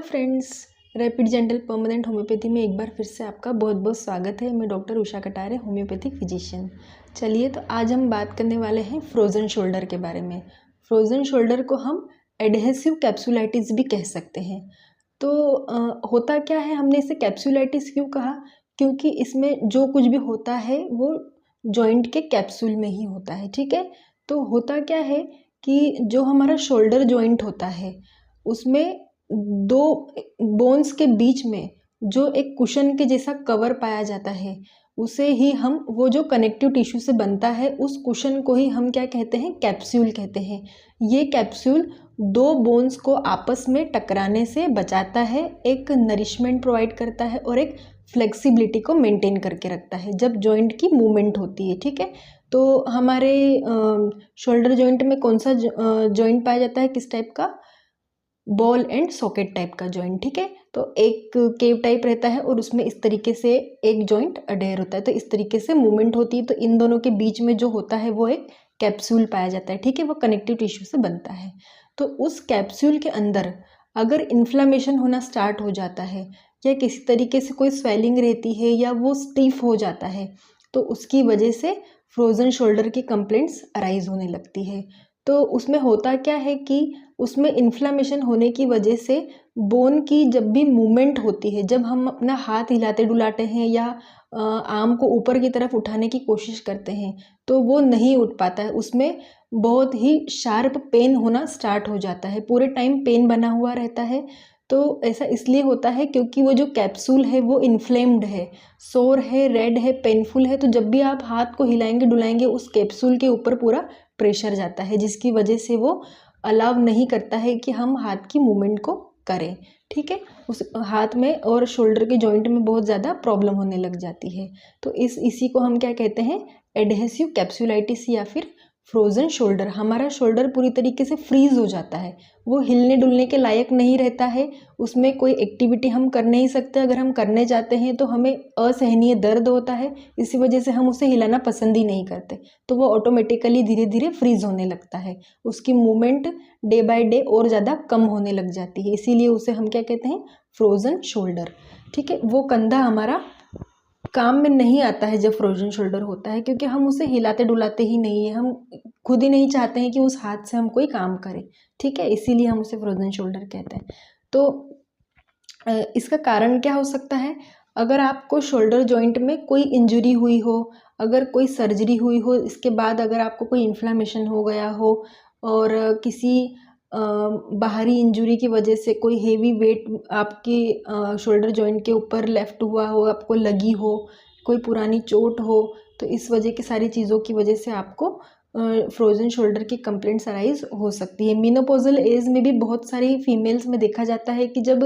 Friends, rapid gentle permanent homeopathy में एक बार फिर से आपका बहुत बहुत स्वागत है। मैं doctor Usha Katare, homeopathic physician. चलिए, तो आज हम बात करने वाले हैं फ्रोज़न शोल्डर के बारे में। फ्रोज़न शोल्डर को हम एडहेसिव कैप्सुलाइटिस भी कह सकते हैं। तो होता क्या है, हमने इसे कैप्सुलाइटिस क्यों कहा? क्योंकि इसमें जो कुछ भी होता है वो जॉइंट के कैप्सूल में ही होता है। ठीक है, तो होता क्या है कि जो हमारा शोल्डर जॉइंट होता है उसमें दो बोन्स के बीच में जो एक कुशन के जैसा कवर पाया जाता है, उसे ही हम, वो जो कनेक्टिव टिश्यू से बनता है, उस कुशन को ही हम क्या कहते हैं? कैप्सूल कहते हैं। ये कैप्सूल दो बोन्स को आपस में टकराने से बचाता है, एक नरिशमेंट प्रोवाइड करता है और एक फ्लेक्सिबिलिटी को मेंटेन करके रखता है जब जॉइंट की मूवमेंट होती है। ठीक है, तो हमारे शोल्डर जॉइंट में कौन सा जॉइंट पाया जाता है? किस टाइप का? बॉल एंड सॉकेट टाइप का जॉइंट। ठीक है, तो एक केव टाइप रहता है और उसमें इस तरीके से एक जॉइंट अडेयर होता है, तो इस तरीके से मूवमेंट होती है। तो इन दोनों के बीच में जो होता है वो एक कैप्सूल पाया जाता है। ठीक है, वो कनेक्टिव टिश्यू से बनता है। तो उस कैप्सूल के अंदर अगर इन्फ्लामेशन होना स्टार्ट हो जाता है या किसी तरीके से कोई स्वेलिंग रहती है या वो स्टीफ हो जाता है, तो उसकी वजह से फ्रोज़न शोल्डर की कंप्लेंट्स अराइज होने लगती है। तो उसमें होता क्या है कि उसमें इन्फ्लामेशन होने की वजह से बोन की जब भी मूवमेंट होती है, जब हम अपना हाथ हिलाते डुलाते हैं या आर्म को ऊपर की तरफ उठाने की कोशिश करते हैं, तो वो नहीं उठ पाता है। उसमें बहुत ही शार्प पेन होना स्टार्ट हो जाता है, पूरे टाइम पेन बना हुआ रहता है। तो ऐसा इसलिए होता है क्योंकि वो जो कैप्सूल है वो इन्फ्लेम्ड है, सोर है, रेड है, पेनफुल है। तो जब भी आप हाथ को हिलाएंगे डुलाएंगे, उस कैप्सूल के ऊपर पूरा प्रेशर जाता है, जिसकी वजह से वो अलाउ नहीं करता है कि हम हाथ की मूवमेंट को करें। ठीक है, उस हाथ में और शोल्डर के जॉइंट में बहुत ज़्यादा प्रॉब्लम होने लग जाती है। तो इसी को हम क्या कहते हैं? एडहेसिव कैप्सुलाइटिस या फिर फ्रोज़न शोल्डर। हमारा शोल्डर पूरी तरीके से फ्रीज हो जाता है, वो हिलने डुलने के लायक नहीं रहता है, उसमें कोई एक्टिविटी हम कर नहीं सकते। अगर हम करने जाते हैं तो हमें असहनीय दर्द होता है, इसी वजह से हम उसे हिलाना पसंद ही नहीं करते। तो वो ऑटोमेटिकली धीरे धीरे फ्रीज होने लगता है, उसकी मूवमेंट डे बाय डे और ज़्यादा कम होने लग जाती है। इसीलिए उसे हम क्या कहते हैं? Frozen shoulder. ठीक है, वो कंधा हमारा काम में नहीं आता है जब फ्रोजन शोल्डर होता है, क्योंकि हम उसे हिलाते डुलाते ही नहीं है, हम खुद ही नहीं चाहते हैं कि उस हाथ से हम कोई काम करें। ठीक है, इसीलिए हम उसे फ्रोजन शोल्डर कहते हैं। तो इसका कारण क्या हो सकता है? अगर आपको शोल्डर जॉइंट में कोई इंजरी हुई हो, अगर कोई सर्जरी हुई हो, इसके बाद अगर आपको कोई इन्फ्लामेशन हो गया हो और किसी बाहरी इंजरी की वजह से कोई हेवी वेट आपकी शोल्डर जॉइंट के ऊपर लेफ्ट हुआ हो, आपको लगी हो, कोई पुरानी चोट हो, तो इस वजह की सारी चीज़ों की वजह से आपको फ्रोजन शोल्डर की कंप्लेंट्स अराइज हो सकती है। मीनोपॉजल एज में भी बहुत सारी फीमेल्स में देखा जाता है कि जब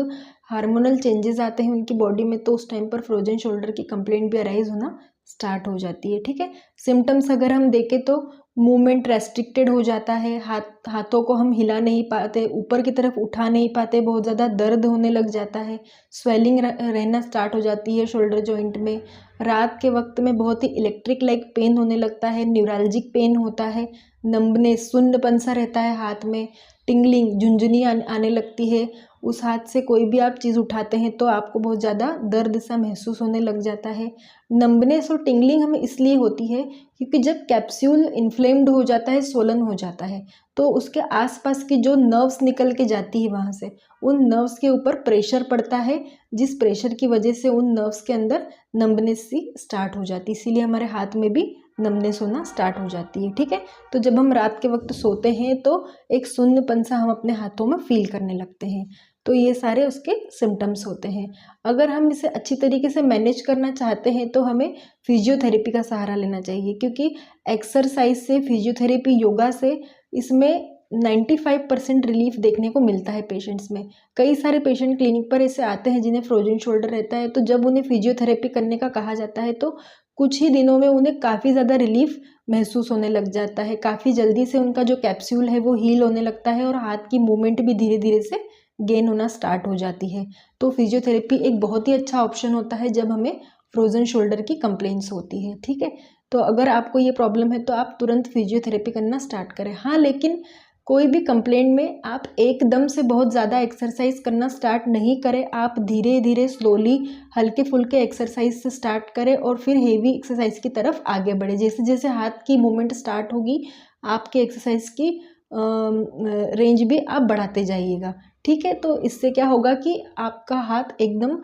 हार्मोनल चेंजेस आते हैं उनकी बॉडी में, तो उस टाइम पर फ्रोजन शोल्डर की कंप्लेंट भी अराइज होना स्टार्ट हो जाती है। ठीक है, सिम्टम्स अगर हम देखें तो मूवमेंट रेस्ट्रिक्टेड हो जाता है, हाथों को हम हिला नहीं पाते, ऊपर की तरफ उठा नहीं पाते, बहुत ज़्यादा दर्द होने लग जाता है, स्वेलिंग रहना स्टार्ट हो जाती है शोल्डर जॉइंट में। रात के वक्त में बहुत ही इलेक्ट्रिक लाइक पेन होने लगता है, न्यूरल्जिक पेन होता है, नंबनेस, सुन्नपन सा रहता है हाथ में, टिंगलिंग, झुंझुनी आने लगती है। उस हाथ से कोई भी आप चीज़ उठाते हैं तो आपको बहुत ज़्यादा दर्द सा महसूस होने लग जाता है। नंबनेस और टिंगलिंग हमें इसलिए होती है क्योंकि जब कैप्सूल इन्फ्लेम्ड हो जाता है, स्वोलन हो जाता है, तो उसके आसपास की जो नर्व्स निकल के जाती है वहाँ से, उन नर्व्स के ऊपर प्रेशर पड़ता है, जिस प्रेशर की वजह से उन नर्व्स के अंदर नंबनेस सी स्टार्ट हो जाती है। इसीलिए हमारे हाथ में भी नंबनेस होना स्टार्ट हो जाती है। ठीक है, तो जब हम रात के वक्त सोते हैं तो एक सुन्नपन सा हम अपने हाथों में फील करने लगते हैं। तो ये सारे उसके सिम्टम्स होते हैं। अगर हम इसे अच्छी तरीके से मैनेज करना चाहते हैं तो हमें फिजियोथेरेपी का सहारा लेना चाहिए, क्योंकि एक्सरसाइज से, फिजियोथेरेपी, योगा से इसमें 95% रिलीफ देखने को मिलता है पेशेंट्स में। कई सारे पेशेंट क्लिनिक पर ऐसे आते हैं जिन्हें फ्रोजन शोल्डर रहता है, तो जब उन्हें फिजियोथेरेपी करने का कहा जाता है तो कुछ ही दिनों में उन्हें काफ़ी ज़्यादा रिलीफ महसूस होने लग जाता है। काफ़ी जल्दी से उनका जो कैप्सूल है वो हील होने लगता है और हाथ की मूवमेंट भी धीरे धीरे से गेन होना स्टार्ट हो जाती है। तो फिजियोथेरेपी एक बहुत ही अच्छा ऑप्शन होता है जब हमें फ्रोजन शोल्डर की कंप्लेंट्स होती है। ठीक है, तो अगर आपको ये प्रॉब्लम है तो आप तुरंत फिजियोथेरेपी करना स्टार्ट करें। हाँ, लेकिन कोई भी कंप्लेंट में आप एकदम से बहुत ज़्यादा एक्सरसाइज करना स्टार्ट नहीं करें। आप धीरे धीरे स्लोली हल्के फुल्के एक्सरसाइज से स्टार्ट करें और फिर हेवी एक्सरसाइज की तरफ आगे बढ़े। जैसे जैसे हाथ की मूवमेंट स्टार्ट होगी आपके एक्सरसाइज की रेंज भी आप बढ़ाते जाइएगा। ठीक है, तो इससे क्या होगा कि आपका हाथ एकदम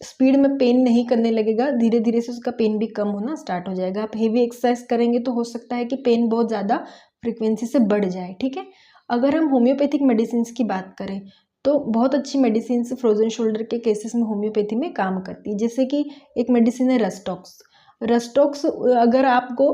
स्पीड में पेन नहीं करने लगेगा, धीरे धीरे से उसका पेन भी कम होना स्टार्ट हो जाएगा। आप हेवी एक्सरसाइज करेंगे तो हो सकता है कि पेन बहुत ज़्यादा फ्रिक्वेंसी से बढ़ जाए। ठीक है, अगर हम होम्योपैथिक मेडिसिन की बात करें तो बहुत अच्छी मेडिसिन फ्रोजन शोल्डर के केसेस में होम्योपैथी में काम करती है। जैसे कि एक मेडिसिन है रस्टॉक्स। रस्टॉक्स अगर आपको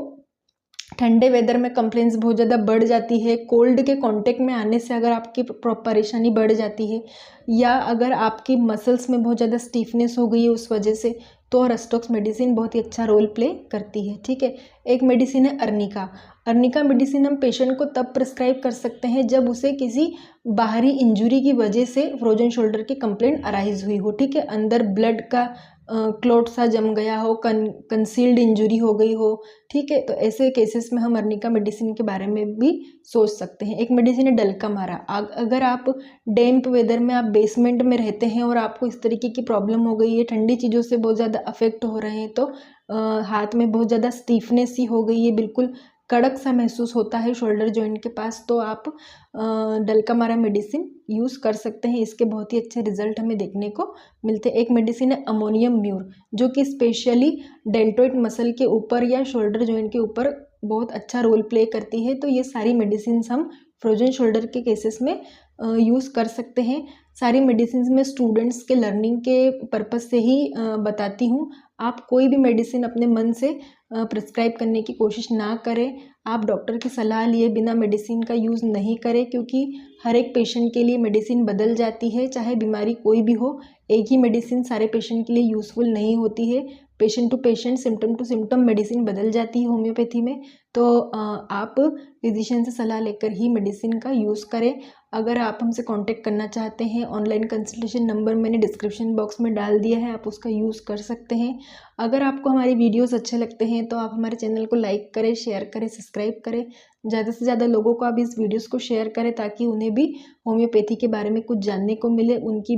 ठंडे वेदर में कंप्लेंट्स बहुत ज़्यादा बढ़ जाती है, कोल्ड के कांटेक्ट में आने से अगर आपकी परेशानी बढ़ जाती है, या अगर आपकी मसल्स में बहुत ज़्यादा स्टीफनेस हो गई है उस वजह से, तो रस्टॉक्स मेडिसिन बहुत ही अच्छा रोल प्ले करती है। ठीक है, एक मेडिसिन है अर्निका। अर्निका मेडिसिन हम पेशेंट को तब प्रिस्क्राइब कर सकते हैं जब उसे किसी बाहरी इंजुरी की वजह से फ्रोजन शोल्डर की कंप्लेंट अराइज हुई हो। ठीक है, अंदर ब्लड का क्लॉट सा जम गया हो, कंसील्ड इंजुरी हो गई हो। ठीक है, तो ऐसे केसेस में हम अर्निका मेडिसिन के बारे में भी सोच सकते हैं। एक मेडिसिन है डल्कामारा। अगर आप डैम्प वेदर में आप बेसमेंट में रहते हैं और आपको इस तरीके की प्रॉब्लम हो गई है, ठंडी चीज़ों से बहुत ज़्यादा अफेक्ट हो रहे हैं, तो हाथ में बहुत ज़्यादा स्टीफनेस सी हो गई है, बिल्कुल कड़क सा महसूस होता है शोल्डर जॉइंट के पास, तो आप डल्कामारा मेडिसिन यूज़ कर सकते हैं। इसके बहुत ही अच्छे रिजल्ट हमें देखने को मिलते हैं। एक मेडिसिन है अमोनियम म्यूर, जो कि स्पेशली डेल्टोइड मसल के ऊपर या शोल्डर जॉइंट के ऊपर बहुत अच्छा रोल प्ले करती है। तो ये सारी मेडिसिन हम फ्रोजन शोल्डर के केसेस में यूज़ कर सकते हैं। सारी मेडिसिन में स्टूडेंट्स के लर्निंग के पर्पज़ से ही बताती हूँ। आप कोई भी मेडिसिन अपने मन से प्रिस्क्राइब करने की कोशिश ना करें। आप डॉक्टर की सलाह लिए बिना मेडिसिन का यूज़ नहीं करें, क्योंकि हर एक पेशेंट के लिए मेडिसिन बदल जाती है, चाहे बीमारी कोई भी हो। एक ही मेडिसिन सारे पेशेंट के लिए यूज़फुल नहीं होती है। Patient to patient, symptom to symptom medicine बदल जाती है होम्योपैथी में। तो आप फिजिशियन से सलाह लेकर ही मेडिसिन का यूज़ करें। अगर आप हमसे कांटेक्ट करना चाहते हैं, ऑनलाइन कंसल्टेशन नंबर मैंने डिस्क्रिप्शन बॉक्स में डाल दिया है, आप उसका यूज़ कर सकते हैं। अगर आपको हमारी वीडियोस अच्छे लगते हैं तो आप हमारे चैनल को लाइक करें, शेयर करें, सब्सक्राइब करें। ज़्यादा से ज़्यादा लोगों को आप इस वीडियोस को शेयर करें ताकि उन्हें भी होम्योपैथी के बारे में कुछ जानने को मिले, उनकी